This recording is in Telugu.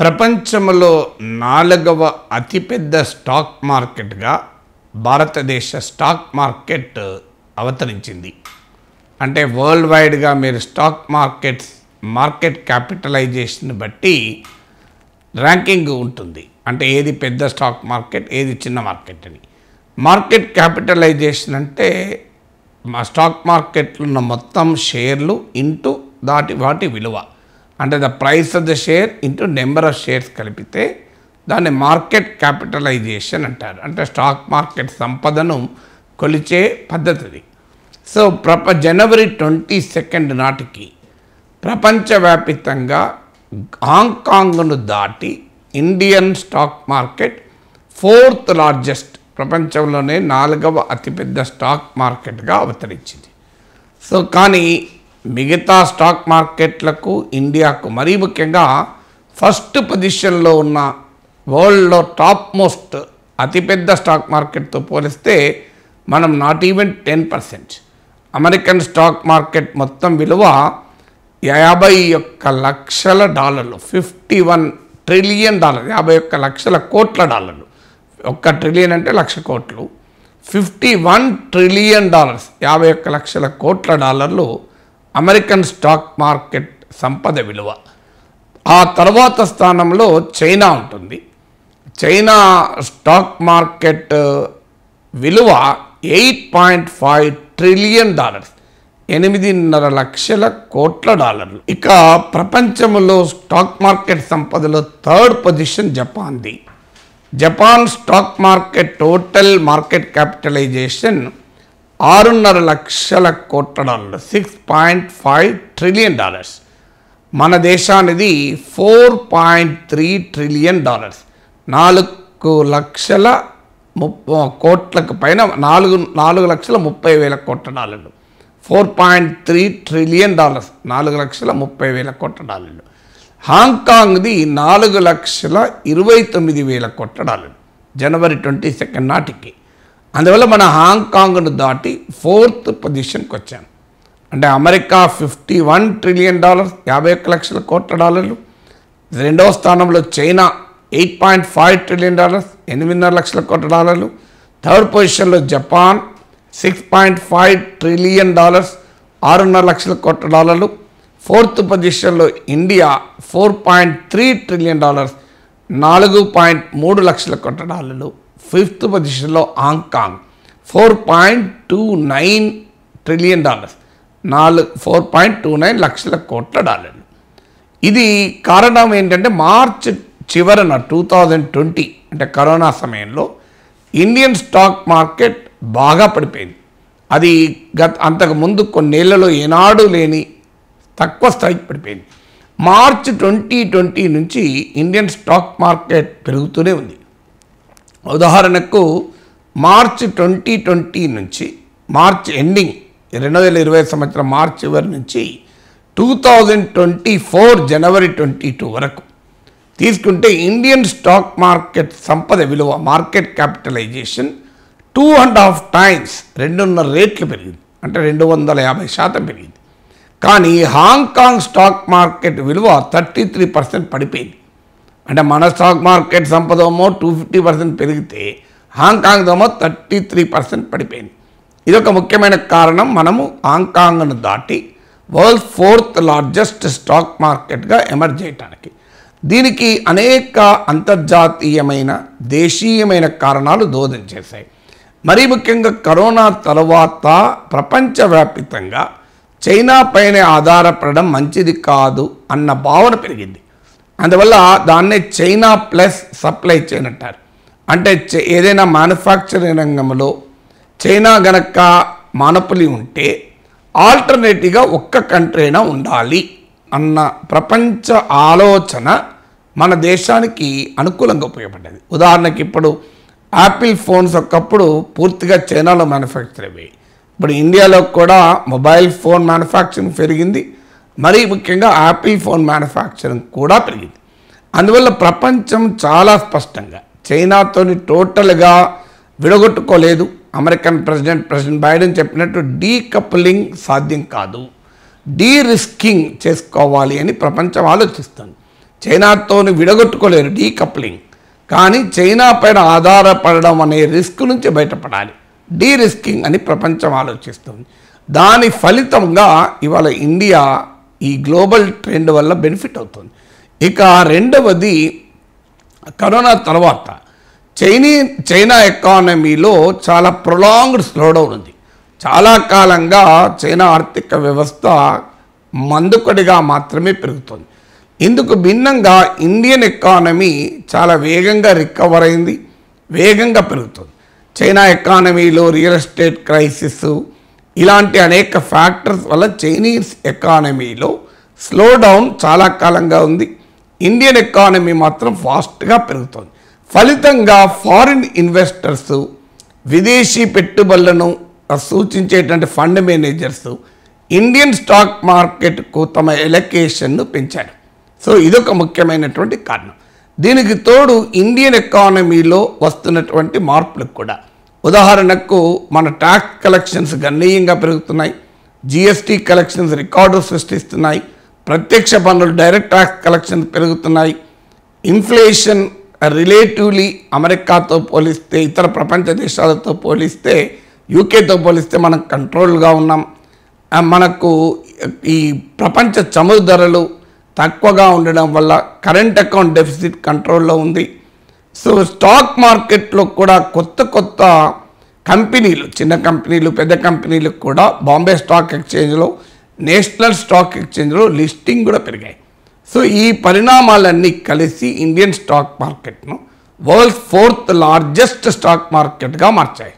ప్రపంచంలో 4వ అతిపెద్ద స్టాక్ మార్కెట్గా భారతదేశ స్టాక్ మార్కెట్ అవతరించింది. అంటే వరల్డ్ వైడ్గా మీరు స్టాక్ మార్కెట్ క్యాపిటలైజేషన్ బట్టి ర్యాంకింగ్ ఉంటుంది. అంటే ఏది పెద్ద స్టాక్ మార్కెట్, ఏది చిన్న మార్కెట్ అని. మార్కెట్ క్యాపిటలైజేషన్ అంటే మా స్టాక్ మార్కెట్లో ఉన్న మొత్తం షేర్లు ఇంటూ వాటి విలువ, అంటే the price of the share into number of shares కలిపితే దాన్ని మార్కెట్ క్యాపిటలైజేషన్ అంటారు. అంటే స్టాక్ మార్కెట్ సంపదను కొలిచే పద్ధతిది. సో జనవరి 22 నాటికి ప్రపంచవ్యాప్తంగా హాంకాంగ్ను దాటి Indian stock market 4th largest, ప్రపంచంలోనే 4వ అతిపెద్ద స్టాక్ మార్కెట్గా అవతరించింది. సో కానీ మిగతా స్టాక్ మార్కెట్లకు ఇండియాకు, మరీ ముఖ్యంగా ఫస్ట్ పొజిషన్లో ఉన్న వరల్డ్లో టాప్ మోస్ట్ అతిపెద్ద స్టాక్ మార్కెట్తో పోలిస్తే మనం not even 10%. American stock market మొత్తం విలువ $51 లక్షల, 51 ట్రిలియన్, 51 లక్షల కోట్ల డాలర్లు. 1 ట్రిలియన్ అంటే 1,00,000 కోట్లు. 51 ట్రిలియన్ డాలర్స్, 51 లక్షల కోట్ల డాలర్లు అమెరికన్ స్టాక్ మార్కెట్ సంపద విలువ. ఆ తర్వాత స్థానంలో చైనా ఉంటుంది. చైనా స్టాక్ మార్కెట్ విలువ $8.5 ట్రిలియన్, 8.5 లక్షల కోట్ల డాలర్లు. ఇక ప్రపంచంలో స్టాక్ మార్కెట్ సంపదలో 3rd పొజిషన్ జపాన్ది. Japan stock market total market capitalization $6.5 లక్షల కోట్ల డాలర్లు, $6.5 ట్రిలియన్. మన దేశానిది $4.3 ట్రిలియన్, 4 లక్షల కోట్లకు పైన, 4,30,000 కోట్ల డాలర్లు. 4.3 ట్రిలియన్, 4,30,000 కోట్ల డాలర్లు. హాంకాంగ్ది 4,29,000 కోట్ల డాలర్లు జనవరి 22 నాటికి. అందువల్ల మన హాంకాంగ్ను దాటి 4th పొజిషన్కి వచ్చాం. అంటే అమెరికా 51 ట్రిలియన్, 51 లక్షల కోట్ల డాలర్లు. 2వ స్థానంలో చైనా 8.5 ట్రిలియన్, 8.5 లక్షల కోట్ల డాలర్లు. 3rd పొజిషన్లో జపాన్ 6.5 ట్రిలియన్, 6.5 లక్షల కోట్ల డాలర్లు. 4th పొజిషన్లో ఇండియా 4.3 ట్రిలియన్, 4.3 లక్షల కోట్ల డాలర్లు. 5th పొజిషన్లో హాంకాంగ్ 4.29 ట్రిలియన్, 4.29 లక్షల కోట్ల డాలర్లు. ఇది కారణం ఏంటంటే మార్చ్ చివరన 2020 అంటే కరోనా సమయంలో ఇండియన్ స్టాక్ మార్కెట్ బాగా పడిపోయింది. అది అంతకుముందు కొన్నేళ్లలో ఏనాడు లేని తక్కువ స్థాయికి పడిపోయింది. మార్చ్ 2020 నుంచి ఇండియన్ స్టాక్ మార్కెట్ పెరుగుతూనే ఉంది. ఉదాహరణకు మార్చ్ 2020 నుంచి మార్చ్ ఎండింగ్ 2020 సంవత్సరం మార్చ్ చివరి నుంచి 2024 జనవరి 22 వరకు తీసుకుంటే ఇండియన్ స్టాక్ మార్కెట్ సంపద విలువ, మార్కెట్ క్యాపిటలైజేషన్ 2.5 టైమ్స్, 2.5 రెట్లు పెరిగింది. అంటే 250% పెరిగింది. కానీ హాంకాంగ్ స్టాక్ మార్కెట్ విలువ 33% పడిపోయింది. అంటే మన స్టాక్ మార్కెట్ సంపద ఏమో 250% పెరిగితే హాంకాంగ్ ఏమో 33% పడిపోయింది. ఇదొక ముఖ్యమైన కారణం మనము హాంకాంగ్ను దాటి వరల్డ్ 4th లార్జెస్ట్ స్టాక్ మార్కెట్గా ఎమర్జ్ చేయడానికి. దీనికి అనేక అంతర్జాతీయమైన, దేశీయమైన కారణాలు దోహదం చేశాయి. మరీ ముఖ్యంగా కరోనా తర్వాత ప్రపంచవ్యాప్తంగా చైనా పైన ఆధారపడడం మంచిది కాదు అన్న భావన పెరిగింది. అందువల్ల దాన్నే చైనా ప్లస్ సప్లై చైన్ అంటారు. అంటే ఏదైనా మ్యానుఫ్యాక్చరింగ్ రంగంలో చైనా గనక మానోపలి ఉంటే ఆల్టర్నేటివ్గా ఒక్క కంట్రీ అయినా ఉండాలి అన్న ప్రపంచ ఆలోచన మన దేశానికి అనుకూలంగా ఉపయోగపడ్డది. ఉదాహరణకి ఇప్పుడు యాపిల్ ఫోన్స్ ఒకప్పుడు పూర్తిగా చైనాలో మ్యానుఫ్యాక్చర్ అయ్యాయి. ఇప్పుడు ఇండియాలో కూడా మొబైల్ ఫోన్ మ్యానుఫ్యాక్చరింగ్ పెరిగింది. మరీ ముఖ్యంగా యాపిల్ ఫోన్ మ్యానుఫ్యాక్చరింగ్ కూడా పెరిగింది. అందువల్ల ప్రపంచం చాలా స్పష్టంగా చైనాతోని టోటల్గా విడగొట్టుకోలేదు. అమెరికన్ ప్రెసిడెంట్ బైడెన్ చెప్పినట్టు డీకప్లింగ్ సాధ్యం కాదు, డీ రిస్కింగ్ చేసుకోవాలి అని ప్రపంచం ఆలోచిస్తుంది. చైనాతో విడగొట్టుకోలేరు, డీకప్లింగ్. కానీ చైనా పైన ఆధారపడడం అనే రిస్క్ నుంచి బయటపడాలి, డీ రిస్కింగ్ అని ప్రపంచం ఆలోచిస్తుంది. దాని ఫలితంగా ఇవాళ ఇండియా ఈ గ్లోబల్ ట్రెండ్ వల్ల బెనిఫిట్ అవుతుంది. ఇక రెండవది, కరోనా తర్వాత చైనా ఎకానమీలో చాలా ప్రొలాంగ్డ్ స్లోడౌన్ ఉంది. చాలా కాలంగా చైనా ఆర్థిక వ్యవస్థ మందుకొడిగా మాత్రమే పెరుగుతుంది. ఇందుకు భిన్నంగా ఇండియన్ ఎకానమీ చాలా వేగంగా రికవర్ అయింది, వేగంగా పెరుగుతుంది. చైనా ఎకానమీలో రియల్ ఎస్టేట్ క్రైసిస్ ఇలాంటి అనేక ఫ్యాక్టర్స్ వల్ల చైనీస్ ఎకానమీలో స్లో డౌన్ చాలా కాలంగా ఉంది. ఇండియన్ ఎకానమీ మాత్రం ఫాస్ట్గా పెరుగుతుంది. ఫలితంగా ఫారిన్ ఇన్వెస్టర్స్, విదేశీ పెట్టుబడులను సూచించేటువంటి ఫండ్ మేనేజర్స్ ఇండియన్ స్టాక్ మార్కెట్కు తమ ఎలకేషన్ను పెంచారు. సో ఇదొక ముఖ్యమైనటువంటి కారణం. దీనికి తోడు ఇండియన్ ఎకానమీలో వస్తున్నటువంటి మార్పులకు కూడా, ఉదాహరణకు మన ట్యాక్స్ కలెక్షన్స్ గణనీయంగా పెరుగుతున్నాయి, జిఎస్టీ కలెక్షన్స్ రికార్డు సృష్టిస్తున్నాయి, ప్రత్యక్ష పన్నులు డైరెక్ట్ ట్యాక్స్ కలెక్షన్స్ పెరుగుతున్నాయి. ఇన్ఫ్లేషన్ రిలేటివ్లీ అమెరికాతో పోలిస్తే, ఇతర ప్రపంచ దేశాలతో పోలిస్తే, యూకేతో పోలిస్తే మనం కంట్రోల్గా ఉన్నాం. మనకు ఈ ప్రపంచ చమురు ధరలు తక్కువగా ఉండడం వల్ల కరెంట్ అకౌంట్ డెఫిసిట్ కంట్రోల్లో ఉంది. సో స్టాక్ మార్కెట్లో కూడా కొత్త కొత్త కంపెనీలు, చిన్న కంపెనీలు, పెద్ద కంపెనీలు కూడా బాంబే స్టాక్ ఎక్స్చేంజ్లో, నేషనల్ స్టాక్ ఎక్స్చేంజ్లో లిస్టింగ్ కూడా పెరిగాయి. సో ఈ పరిణామాలన్నీ కలిసి ఇండియన్ స్టాక్ మార్కెట్ను వరల్డ్స్ 4th లార్జెస్ట్ స్టాక్ మార్కెట్గా మార్చాయి.